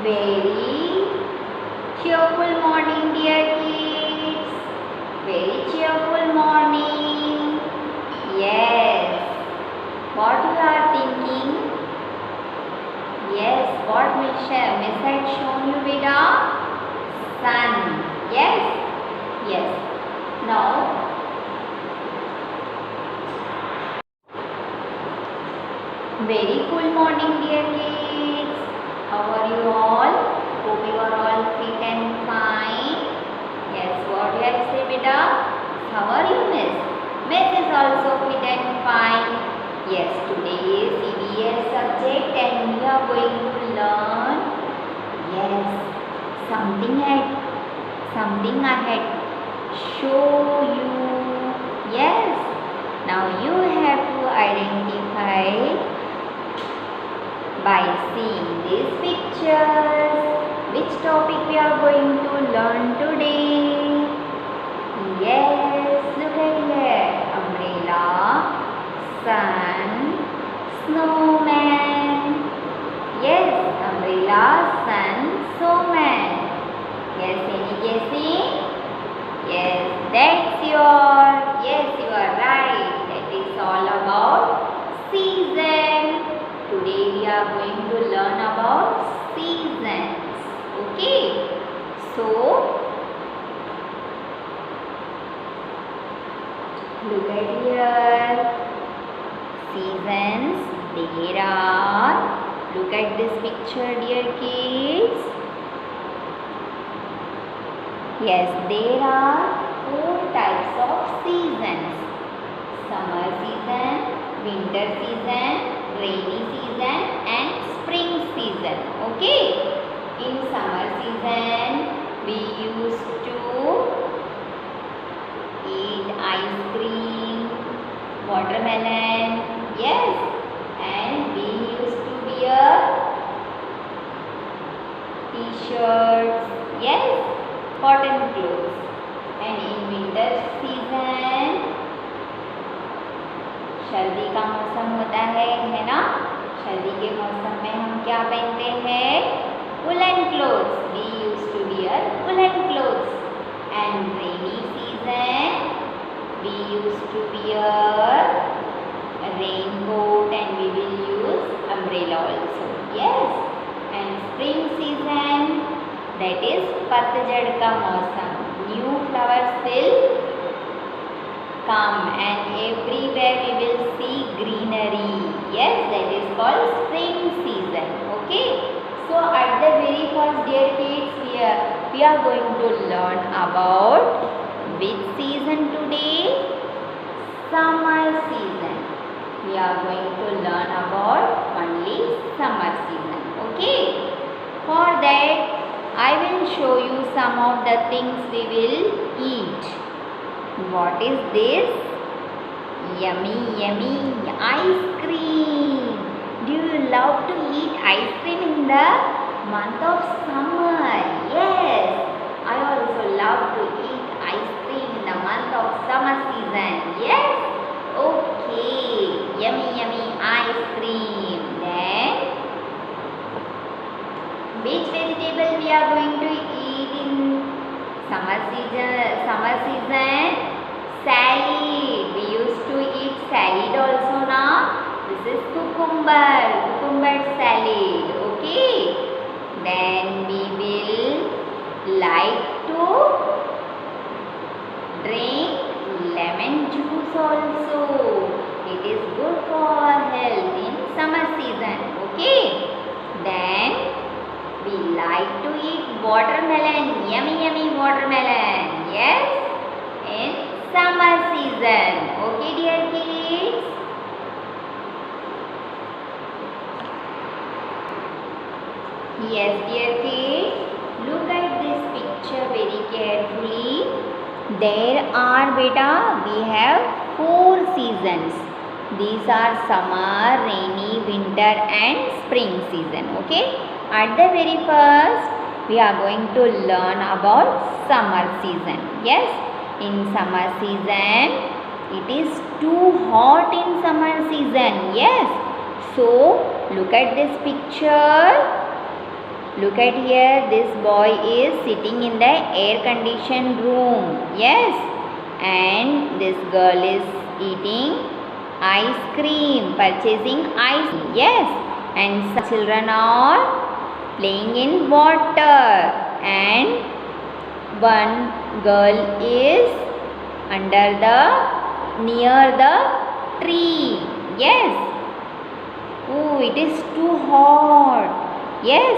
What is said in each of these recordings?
Very cheerful morning, dear kids. Very cheerful morning. Yes. What you are thinking? Yes. What Miss had shown you, beta? Sun. Yes. Yes. Now. Very cool morning, dear kids. How are you all? Hope you are all fit and fine. Yes, what you have said, beta? How are you, miss? Miss is also fit and fine. Yes, today is EVS subject and we are going to learn. Yes, something I had show you. Yes, now you have to identify by seeing these pictures which topic we are going to learn today. Yes, look at here. Umbrella, sun, snowman. Yes, umbrella, sun, snowman. Yes, any guessing? Yes, that's your. Yes, you are right. That is all about season. Today we are going to learn about seasons. Okay. So, look at here. Seasons. There are. Look at this picture, dear kids. Yes, there are 4 types of seasons. Summer season, winter season, rainy season and spring season. Okay. In summer season we used to eat ice cream, watermelon. Yes. And we used to wear t-shirts. Yes. Cotton clothes. And in winter season सर्दी का मौसम होता है ना? सर्दी के मौसम में हम क्या पहनते हैं? Woollen clothes. We used to wear woolen clothes. And rainy season we used to wear a raincoat and we will use umbrella also. Yes. And spring season, that is पतझड़ का मौसम. New flowers will come and everywhere we will see greenery. Yes, that is called spring season. Okay. So at the very first, dear kids, we are going to learn about which season today? Summer season. We are going to learn about only summer season. Okay. For that, I will show you some of the things we will eat. What is this? Yummy, yummy ice cream. Do you love to eat ice cream in the month of summer? Yes, I also love to eat ice cream in the month of summer season. Yes? Okay, yummy, yummy ice cream. Then, which vegetable we are going to eat in summer season? Salad. We used to eat salad also now. This is cucumber salad. Okay. Then we will like to drink lemon juice also. It is good for our health in summer season. Okay. Then we like to eat watermelon. Yummy, yummy watermelon. Yes. In summer season. Okay, dear kids. Yes, dear kids. Look at this picture very carefully. There are, beta, we have 4 seasons. These are summer, rainy, winter and spring season. Okay. At the very first, we are going to learn about summer season. Yes. In summer season, it is too hot in summer season. Yes. So, look at this picture. Look at here, this boy is sitting in the air conditioned room. Yes. And this girl is eating ice cream, purchasing ice cream. Yes. And some children are playing in water. And one girl is near the tree. Yes. Oh, it is too hot. Yes.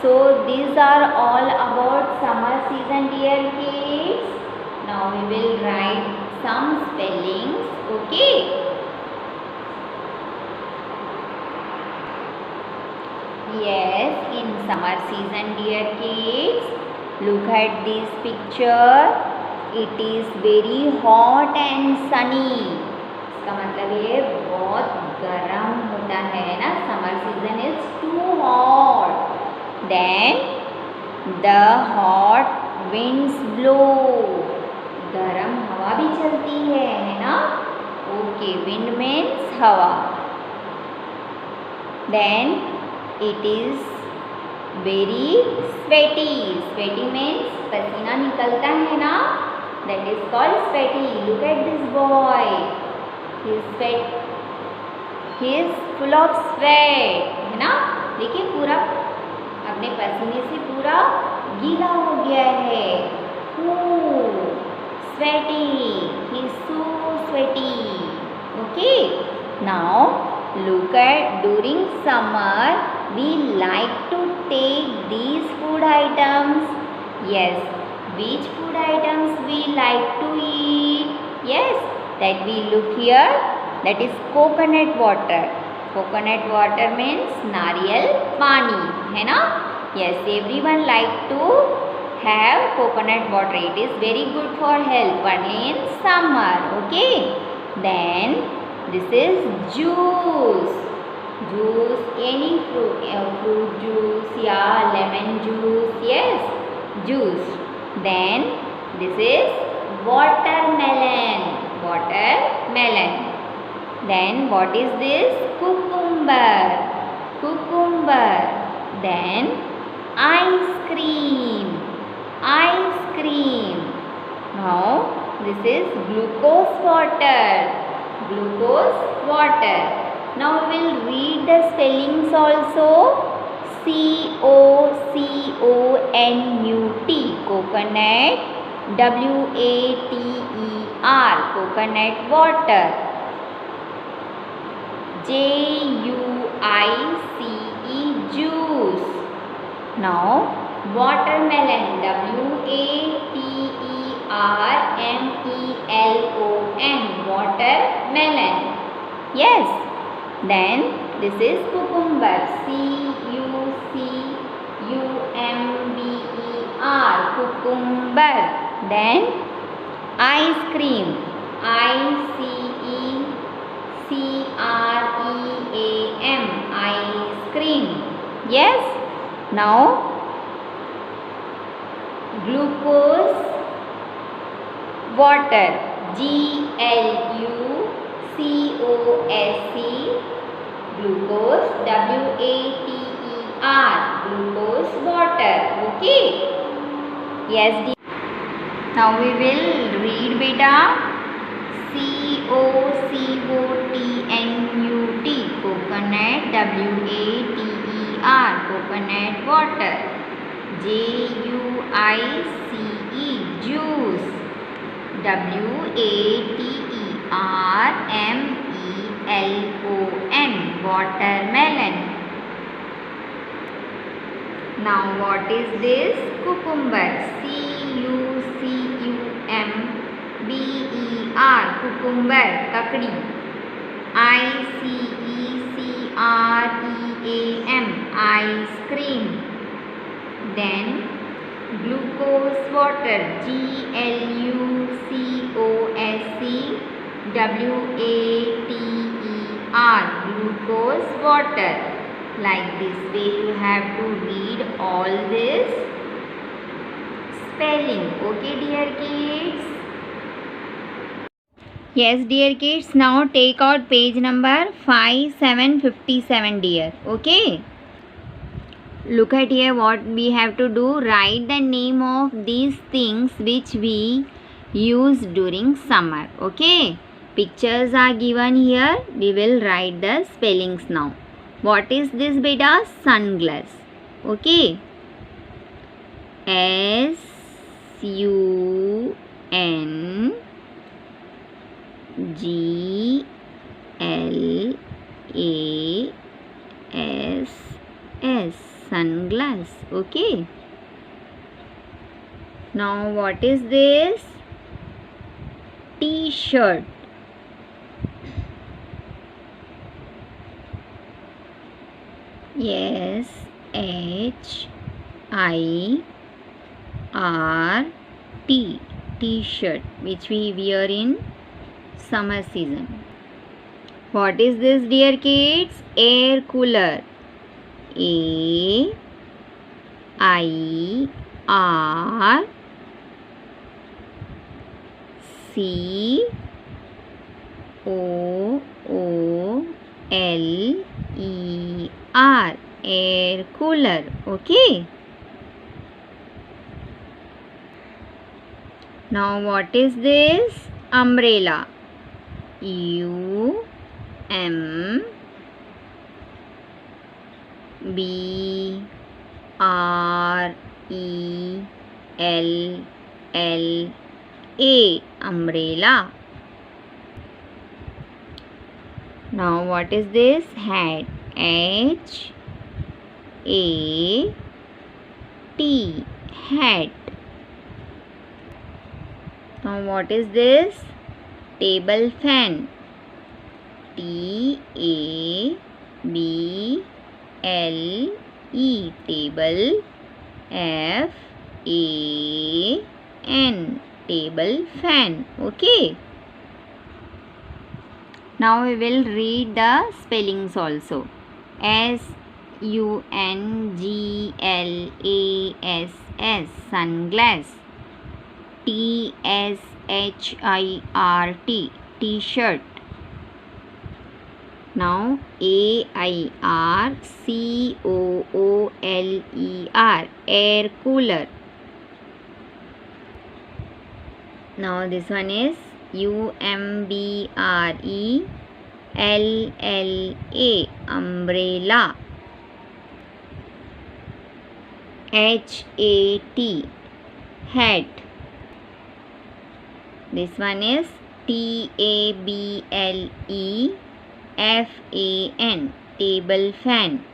So these are all about summer season, dear kids. Now we will write some spellings. Okay. Yes, in summer season, dear kids, look at this picture. It is very hot and sunny. इसका मतलब ये बहुत गर्म होता है ना. Summer season is too hot. Then the hot winds blow. गरम हवा भी चलती है ना. Okay, wind means हवा. Then it is very sweaty. Sweaty means पसीना निकलता है ना. That is called sweaty. Look at this boy. He is full of sweat. है ना. देखिए पूरा अपने पसीने से पूरा गीला हो गया है. Sweaty. He is so sweaty. Okay. Now look at, during summer we like to take these food items. Yes. Which food items we like to eat? Yes. That we look here. That is coconut water. Coconut water means नारियल पानी, है ना. Yes, everyone like to have coconut water. It is very good for health only in summer. Okay. Then this is juice. Juice, any fruit juice, yeah, lemon juice. Yes, juice. Then this is watermelon. Watermelon. Then what is this? Cucumber. Cucumber. Then ice cream. Ice cream. Now this is glucose water. Glucose water. Now we will read the spellings also. COCONUT. Coconut. WATER. Coconut water. JUICE. Juice. Now watermelon. WATERMELON. Watermelon. Yes. Then this is cucumber. CUCUMBER. Cucumber. Then ice cream. ICECREAM. Ice cream. Yes. Now glucose water. GLUCOSE. Glucose. WATER. Glucose water. Okay. Yes. Now we will read beta. COCOTNUT. Coconut. WATER. Coconut water. JUICE. Juice. WATERMELON. Watermelon. Now what is this? Cucumber. CUCUMBER. Cucumber. Kakdi. ICECREAM. Ice cream. Then glucose water. GLUCOSE. WATER. Glucose water. Like this way you have to read all this spelling. Okay, dear kids. Yes, dear kids. Now take out page number 5757, dear. Okay. look at here what we have to do. Write the name of these things which we use during summer. Okay. Pictures are given here. We will write the spellings now. What is this beta? Sunglass. Okay. SUNGLASS. Sunglass. Okay. Now what is this? T-shirt. SHIRT. T-shirt, which we wear in summer season. What is this, dear kids? Air cooler. AIRCOOLER. Air cooler. Okay. Now what is this? Umbrella. UMBRELLA. Umbrella. Now what is this? Hat. HAT. Hat. Now what is this? Table fan. TABLE. Table. FAN. Table fan. Okay. Now we will read the spellings also. SUNGLASS. Sunglass. TSHIRT. T-shirt. Now AIRCOOLER. Air cooler. Now this one is UMBRELLA. Umbrella. HAT. Hat. This one is TABLE. FAN. Table fan.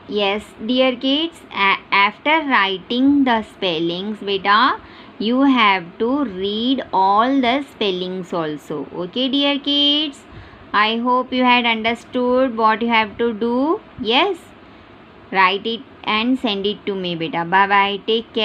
Yes, dear kids, after writing the spellings, beta, you have to read all the spellings also. Okay, dear kids, I hope you had understood what you have to do. Yes, write it and send it to me, beta. Bye bye. Take care.